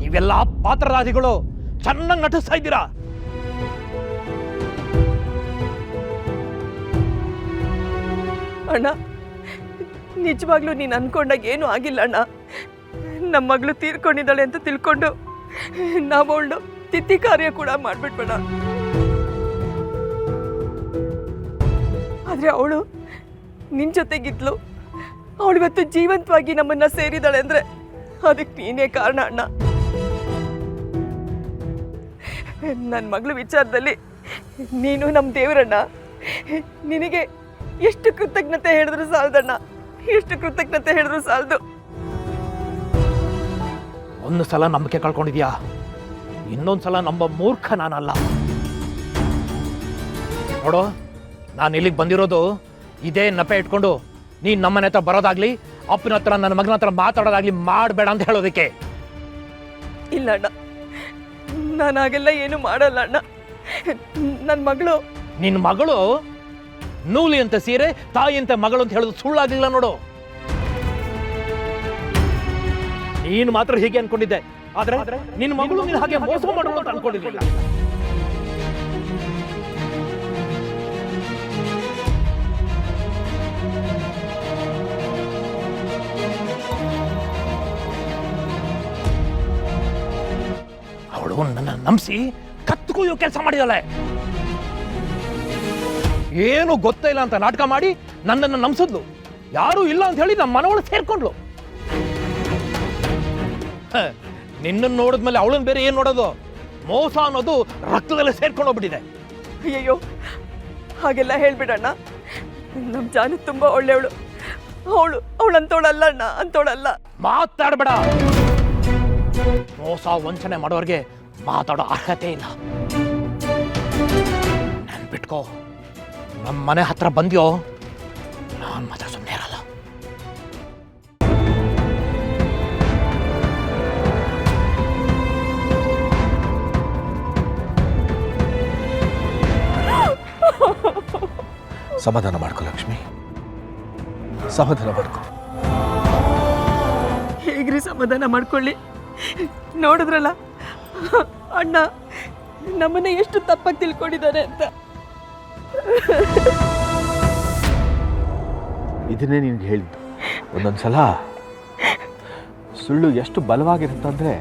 ನೀವೆಲ್ಲ ಪಾತ್ರಧಾರಿಗಳು ಚೆನ್ನಾಗಿ ನಟಿಸ್ತಾ ಇದ್ದೀರಾ. ಅಣ್ಣ, ನಿಜವಾಗ್ಲೂ ನೀನು ಅನ್ಕೊಂಡಾಗ ಏನೂ ಆಗಿಲ್ಲ ಅಣ್ಣ. ನಮ್ಮ ಮಗಳು ತೀರ್ಕೊಂಡಿದ್ದಾಳೆ ಅಂತ ತಿಳ್ಕೊಂಡು ನಾವು ಅವಳು ತಿಥಿ ಕಾರ್ಯ ಕೂಡ ಮಾಡ್ಬಿಟ್ಬೇಡ. ಆದ್ರೆ ಅವಳು ನಿನ್ ಜೊತೆಗಿದ್ಲು. ಅವಳು ಇವತ್ತು ಜೀವಂತವಾಗಿ ನಮ್ಮನ್ನ ಸೇರಿದಾಳೆ ಅಂದ್ರೆ ಅದಕ್ಕೆ ನೀನೇ ಕಾರಣ ಅಣ್ಣ. ನನ್ನ ಮಗಳ ವಿಚಾರದಲ್ಲಿ ನೀನು ನಮ್ಮ ದೇವರಣ್ಣ. ನಿನಗೆ ಎಷ್ಟು ಕೃತಜ್ಞತೆ ಹೇಳಿದ್ರು ಸಾಲದಣ್ಣ, ಎಷ್ಟು ಕೃತಜ್ಞತೆ ಹೇಳಿದ್ರು ಸಾಲದು. ಒಂದು ಸಲ ನಂಬಿಕೆ ಕಳ್ಕೊಂಡಿದ್ಯಾ, ಇನ್ನೊಂದ್ಸಲ ನಂಬ ಮೂರ್ಖ ನಾನಲ್ಲ. ನೋಡು, ನಾನು ಇಲ್ಲಿಗೆ ಬಂದಿರೋದು ಇದೇ ನೆಪ ಇಟ್ಕೊಂಡು ನೀನು ನಮ್ಮನೆ ಹತ್ರ ಬರೋದಾಗ್ಲಿ ಅಪ್ಪನ ಹತ್ರ ನನ್ನ ಮಗನ ಹತ್ರ ಮಾತಾಡೋದಾಗ್ಲಿ ಮಾಡಬೇಡ ಅಂತ ಹೇಳೋದಕ್ಕೆ. ಇಲ್ಲ ಅಣ್ಣ, ನಾನು ಹಾಗೆಲ್ಲ ಏನು ಮಾಡಲ್ಲ ಅಣ್ಣ. ನನ್ನ ಮಗಳು, ನಿನ್ನ ಮಗಳು ನೂಲಿ ಅಂತ ಸೀರೆ, ತಾಯಿ ಅಂತ ಮಗಳು ಅಂತ ಹೇಳೋದು ಸುಳ್ಳಾಗ್ಲಿಲ್ಲ ನೋಡು. ನೀನು ಮಾತ್ರ ಹೀಗೆ ಅನ್ಕೊಂಡಿದ್ದೆ, ಆದ್ರೆ ನಿನ್ನ ಮಗಳು ನೀನು ಹಾಗೆ ಮೋಸ ಮಾಡೋದು ಅಂತ ಅನ್ಕೊಂಡಿರ್ಲಿಲ್ಲ. ಅವಳು ನನ್ನ ನಂಬಿಸಿ ಕತ್ತುಕೊಯ್ಯೋ ಕೆಲಸ ಮಾಡಿದಾಳೆ. ಏನು ಗೊತ್ತೇ ಇಲ್ಲ ಅಂತ ನಾಟಕ ಮಾಡಿ ನನ್ನನ್ನು ನಂಬಿಸಿದ್ಲು. ಯಾರು ಇಲ್ಲ ಅಂತ ಹೇಳಿ ನಮ್ಮ ಮನವಳು ಸೇರ್ಕೊಂಡ್ಲು. ನಿನ್ನನ್ನು ನೋಡಿದ್ಮೇಲೆ ಅವಳನ್ನ ಬೇರೆ ಏನ್ ನೋಡೋದು? ಮೋಸ ಅನ್ನೋದು ರಕ್ತದಲ್ಲೇ ಸೇರ್ಕೊಂಡು ಹೋಗ್ಬಿಟ್ಟಿದೆ. ಅಯ್ಯಯ್ಯೋ, ಹಾಗೆಲ್ಲ ಹೇಳ್ಬಿಡಣ್ಣ. ನಮ್ಮ ಜಾನು ತುಂಬಾ ಒಳ್ಳೆಯವಳು. ಅವಳು ಅಂತೋಳಲ್ಲ ಅಣ್ಣ, ಅಂತೋಳಲ್ಲ. ಮಾತಾಡ್ಬೇಡ. ಮೋಸ ವಂಚನೆ ಮಾಡೋರ್ಗೆ ಮಾತಾಡೋ ಅರ್ಹತೆ ಇಲ್ಲ. ನೆನ್ಪಿಟ್ಕೋ, ನಮ್ಮ ಮನೆ ಹತ್ರ ಬಂದ್ಯೋ ನಾನು ಮಾತ್ರ ಸುಮ್ಮನೆ ಇರಲ್ಲ. ಸಮಾಧಾನ ಮಾಡ್ಕೊ ಲಕ್ಷ್ಮಿ, ಸಮಾಧಾನ ಮಾಡ್ಕೊ. ಹೇಗ್ರಿ ಸಮಾಧಾನ ಮಾಡ್ಕೊಳ್ಳಿ? ನೋಡಿದ್ರಲ್ಲ ಅಣ್ಣ ನಮ್ಮನ್ನ ಎಷ್ಟು ತಪ್ಪಾಗಿ ತಿಳ್ಕೊಂಡಿದ್ದಾರೆ ಅಂತ. ಇದನ್ನೇ ನಿನ್ಗೆ ಹೇಳಿದ್ದು. ಒಂದೊಂದ್ಸಲ ಸುಳ್ಳು ಎಷ್ಟು ಬಲವಾಗಿರುತ್ತಂದ್ರೆ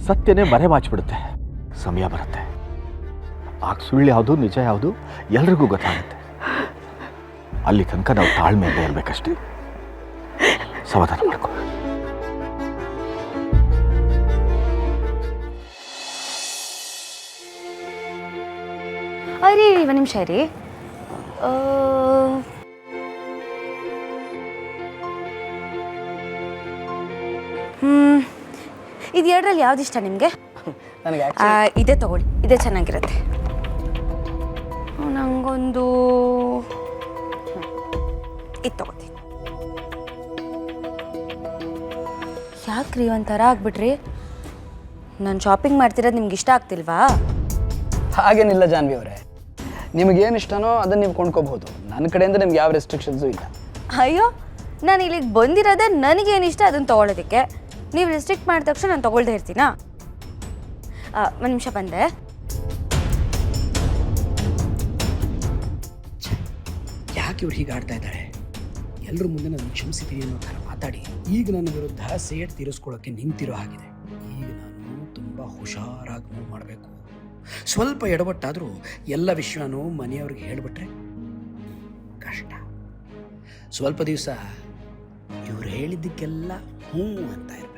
ಸತ್ಯನೇ ಮರೆ ಮಾಚ್ಬಿಡುತ್ತೆ. ಸಮಯ ಬರುತ್ತೆ, ಆಗ ಸುಳ್ಳು ಯಾವುದು ನಿಜ ಯಾವುದು ಎಲ್ರಿಗೂ ಗೊತ್ತಾಗುತ್ತೆ. ಅಲ್ಲಿ ತನಕ ನಾವು ತಾಳ್ಮೆಯಿಂದ ಇರಬೇಕಷ್ಟೇ. ಸಮಾಧಾನ ಮಾಡ್ಕೊ. ಅರಿ ಒಂದು ನಿಮಿಷ ರೀ. ಇದು ಎರಡರಲ್ಲಿ ಯಾವ್ದು ಇಷ್ಟ ನಿಮಗೆ? ಇದೇ ತಗೊಳ್ಳಿ, ಇದೇ ಚೆನ್ನಾಗಿರುತ್ತೆ. ನಂಗೊಂದು ಇದು ತಗೋತೀನಿ. ಯಾಕ್ರಿ ಒಂಥರ ಆಗ್ಬಿಟ್ರಿ? ನಾನು ಶಾಪಿಂಗ್ ಮಾಡ್ತಿರೋದು ನಿಮ್ಗೆ ಇಷ್ಟ ಆಗ್ತಿಲ್ವಾ? ಹಾಗೇನಿಲ್ಲ ಜಾನ್ವಿ ಅವರೇ, ನಿಮಗೇನು ಇಷ್ಟನೋ ಅದನ್ನು ನೀವು ಕೊಂಡ್ಕೋಬಹುದು. ನನ್ನ ಕಡೆಯಿಂದ ನಿಮ್ಗೆ ಯಾವ ರೆಸ್ಟ್ರಿಕ್ಷನ್ಸು ಇಲ್ಲ. ಅಯ್ಯೋ, ನಾನು ಇಲ್ಲಿಗೆ ಬಂದಿರೋದೇ ನನಗೇನು ಇಷ್ಟ ಅದನ್ನು ತೊಗೊಳೋದಕ್ಕೆ. ನೀವು ರೆಸ್ಟ್ರಿಕ್ಟ್ ಮಾಡಿದ ತಕ್ಷಣ ನಾನು ತೊಗೊಳ್ದೇ ಇರ್ತೀನಾ? ಒಂದು ನಿಮಿಷ ಬಂದೆ. ಯಾಕೆ ಇವ್ರು ಹೀಗೆ ಆಡ್ತಾ ಇದ್ದಾರೆ? ಎಲ್ಲರ ಮುಂದೆ ನಾನು ಕ್ಷಮಿಸಿದ್ದೀನಿ ಅನ್ನೋ ಥರ ಮಾತಾಡಿ ಈಗ ನನ್ನ ವಿರುದ್ಧ ಸೇಡ್ ತೀರಿಸ್ಕೊಳ್ಳೋಕ್ಕೆ ನಿಂತಿರೋ ಹಾಗಿದೆ. ಈಗ ನಾನು ತುಂಬ ಹುಷಾರಾಗಿ ಮೂವ್ ಮಾಡಬೇಕು. ಸ್ವಲ್ಪ ಎಡವಟ್ಟಾದರೂ ಎಲ್ಲ ವಿಷಯನೂ ಮನೆಯವ್ರಿಗೆ ಹೇಳಿಬಿಟ್ರೆ ಕಷ್ಟ. ಸ್ವಲ್ಪ ದಿವಸ ಇವ್ರು ಹೇಳಿದ್ದಕ್ಕೆಲ್ಲ ಹ್ಞೂ ಅಂತ ಇರು.